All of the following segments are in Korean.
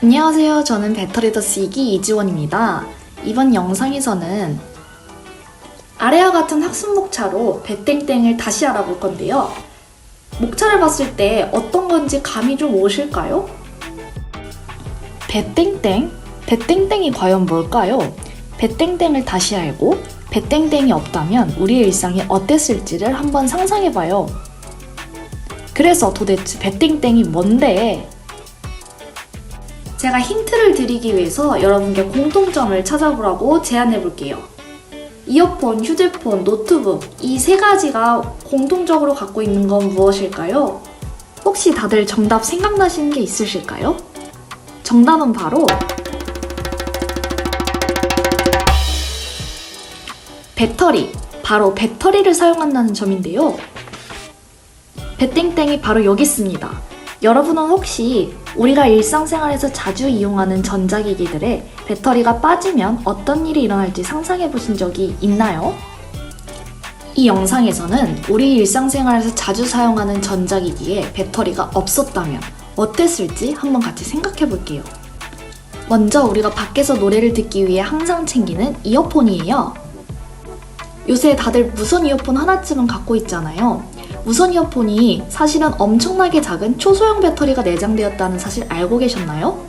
안녕하세요. 저는 배터리 더 쓰기 이지원입니다. 이번 영상에서는 아래와 같은 학습 목차로 배땡땡을 다시 알아볼 건데요. 목차를 봤을 때 어떤 건지 감이 좀 오실까요? 배땡땡? 배땡땡이 과연 뭘까요? 배땡땡을 다시 알고 배땡땡이 없다면 우리의 일상이 어땠을지를 한번 상상해봐요. 그래서 도대체 배땡땡이 뭔데? 제가 힌트를 드리기 위해서 여러분께 공통점을 찾아보라고 제안해볼게요. 이어폰, 휴대폰, 노트북 이 세 가지가 공통적으로 갖고 있는 건 무엇일까요? 혹시 다들 정답 생각나시는 게 있으실까요? 정답은 바로 배터리, 바로 배터리를 사용한다는 점인데요. 배땡땡이 바로 여기 있습니다. 여러분은 혹시 우리가 일상생활에서 자주 이용하는 전자기기들의 배터리가 빠지면 어떤 일이 일어날지 상상해 보신 적이 있나요? 이 영상에서는 우리 일상생활에서 자주 사용하는 전자기기에 배터리가 없었다면 어땠을지 한번 같이 생각해 볼게요. 먼저 우리가 밖에서 노래를 듣기 위해 항상 챙기는 이어폰이에요. 요새 다들 무선 이어폰 하나쯤은 갖고 있잖아요. 무선 이어폰이 사실은 엄청나게 작은 초소형 배터리가 내장되었다는 사실 알고 계셨나요?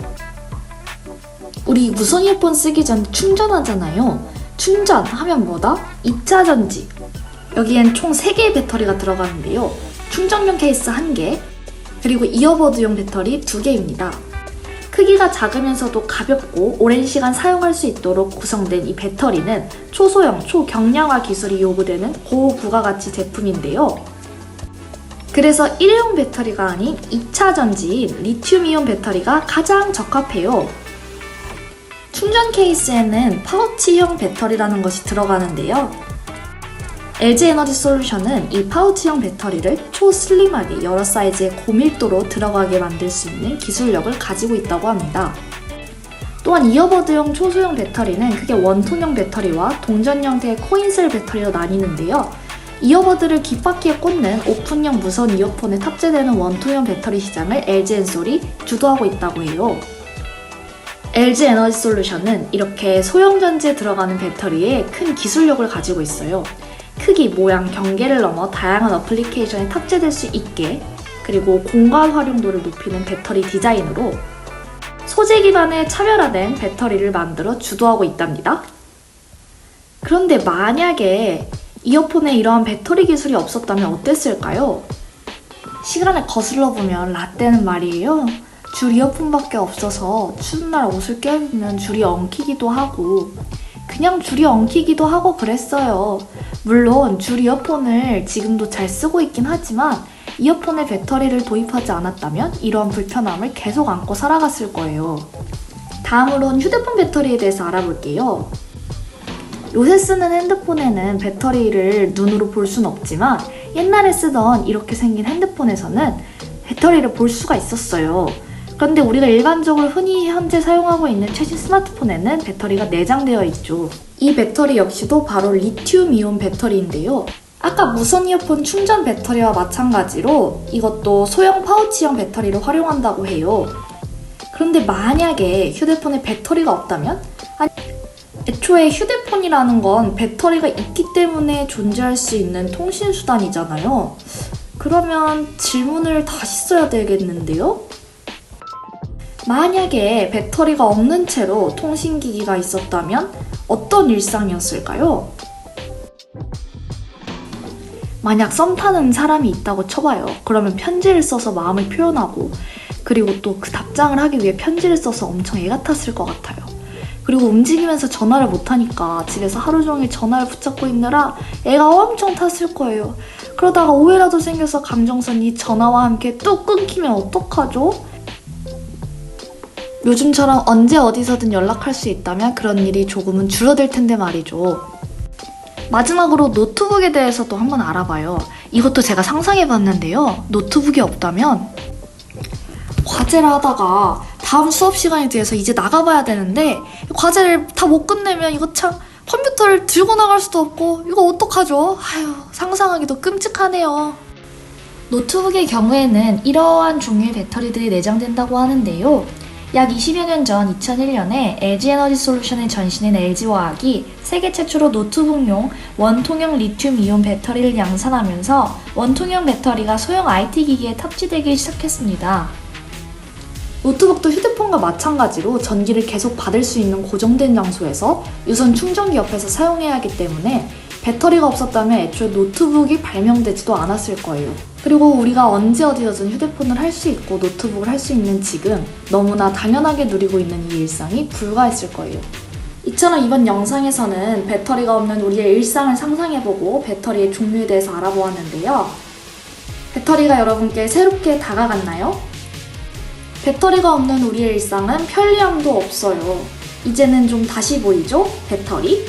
우리 무선 이어폰 쓰기 전 충전하잖아요. 충전하면 뭐다? 2차 전지. 여기엔 총 3개의 배터리가 들어가는데요. 충전용 케이스 1개, 그리고 이어버드용 배터리 2개입니다. 크기가 작으면서도 가볍고 오랜 시간 사용할 수 있도록 구성된 이 배터리는 초소형, 초경량화 기술이 요구되는 고부가가치 제품인데요. 그래서 일회용 배터리가 아닌 2차 전지인 리튬이온 배터리가 가장 적합해요. 충전 케이스에는 파우치형 배터리라는 것이 들어가는데요. LG 에너지 솔루션은 이 파우치형 배터리를 초슬림하게 여러 사이즈의 고밀도로 들어가게 만들 수 있는 기술력을 가지고 있다고 합니다. 또한 이어버드용 초소형 배터리는 크게 원톤형 배터리와 동전 형태의 코인셀 배터리로 나뉘는데요. 이어버드를 귓바퀴에 꽂는 오픈형 무선 이어폰에 탑재되는 원통형 배터리 시장을 LG 엔솔이 주도하고 있다고 해요. LG 에너지 솔루션은 이렇게 소형 전지에 들어가는 배터리에 큰 기술력을 가지고 있어요. 크기, 모양, 경계를 넘어 다양한 어플리케이션에 탑재될 수 있게, 그리고 공간 활용도를 높이는 배터리 디자인으로 소재 기반의 차별화된 배터리를 만들어 주도하고 있답니다. 그런데 만약에 이어폰에 이러한 배터리 기술이 없었다면 어땠을까요? 시간을 거슬러 보면 라떼는 말이에요. 줄 이어폰밖에 없어서 추운 날 옷을 껴입으면 줄이 엉키기도 하고 그냥 줄이 엉키기도 하고 그랬어요. 물론 줄 이어폰을 지금도 잘 쓰고 있긴 하지만 이어폰에 배터리를 도입하지 않았다면 이러한 불편함을 계속 안고 살아갔을 거예요. 다음으론 휴대폰 배터리에 대해서 알아볼게요. 요새 쓰는 핸드폰에는 배터리를 눈으로 볼 수는 없지만 옛날에 쓰던 이렇게 생긴 핸드폰에서는 배터리를 볼 수가 있었어요. 그런데 우리가 일반적으로 흔히 현재 사용하고 있는 최신 스마트폰에는 배터리가 내장되어 있죠. 이 배터리 역시도 바로 리튬이온 배터리인데요. 아까 무선 이어폰 충전 배터리와 마찬가지로 이것도 소형 파우치형 배터리를 활용한다고 해요. 그런데 만약에 휴대폰에 배터리가 없다면? 애초에 휴대폰이라는 건 배터리가 있기 때문에 존재할 수 있는 통신수단이잖아요. 그러면 질문을 다시 써야 되겠는데요? 만약에 배터리가 없는 채로 통신기기가 있었다면 어떤 일상이었을까요? 만약 썸 타는 사람이 있다고 쳐봐요. 그러면 편지를 써서 마음을 표현하고 그리고 또 그 답장을 하기 위해 편지를 써서 엄청 애가 탔을 것 같아요. 그리고 움직이면서 전화를 못하니까 집에서 하루 종일 전화를 붙잡고 있느라 애가 엄청 탔을 거예요. 그러다가 오해라도 생겨서 감정선이 전화와 함께 뚝 끊기면 어떡하죠? 요즘처럼 언제 어디서든 연락할 수 있다면 그런 일이 조금은 줄어들 텐데 말이죠. 마지막으로 노트북에 대해서도 한번 알아봐요. 이것도 제가 상상해봤는데요. 노트북이 없다면 과제를 하다가 다음 수업 시간이 돼서 이제 나가봐야 되는데 과제를 다 못 끝내면 이거 참 컴퓨터를 들고 나갈 수도 없고 이거 어떡하죠? 아휴, 상상하기도 끔찍하네요. 노트북의 경우에는 이러한 종류의 배터리들이 내장된다고 하는데요. 약 20여 년 전 2001년에 LG 에너지 솔루션의 전신인 LG화학이 세계 최초로 노트북용 원통형 리튬 이온 배터리를 양산하면서 원통형 배터리가 소형 IT 기기에 탑재되기 시작했습니다. 노트북도 휴대폰과 마찬가지로 전기를 계속 받을 수 있는 고정된 장소에서 유선 충전기 옆에서 사용해야 하기 때문에 배터리가 없었다면 애초에 노트북이 발명되지도 않았을 거예요. 그리고 우리가 언제 어디서든 휴대폰을 할 수 있고 노트북을 할 수 있는 지금 너무나 당연하게 누리고 있는 이 일상이 불가했을 거예요. 이처럼 이번 영상에서는 배터리가 없는 우리의 일상을 상상해보고 배터리의 종류에 대해서 알아보았는데요. 배터리가 여러분께 새롭게 다가갔나요? 배터리가 없는 우리의 일상은 편리함도 없어요. 이제는 좀 다시 보이죠? 배터리?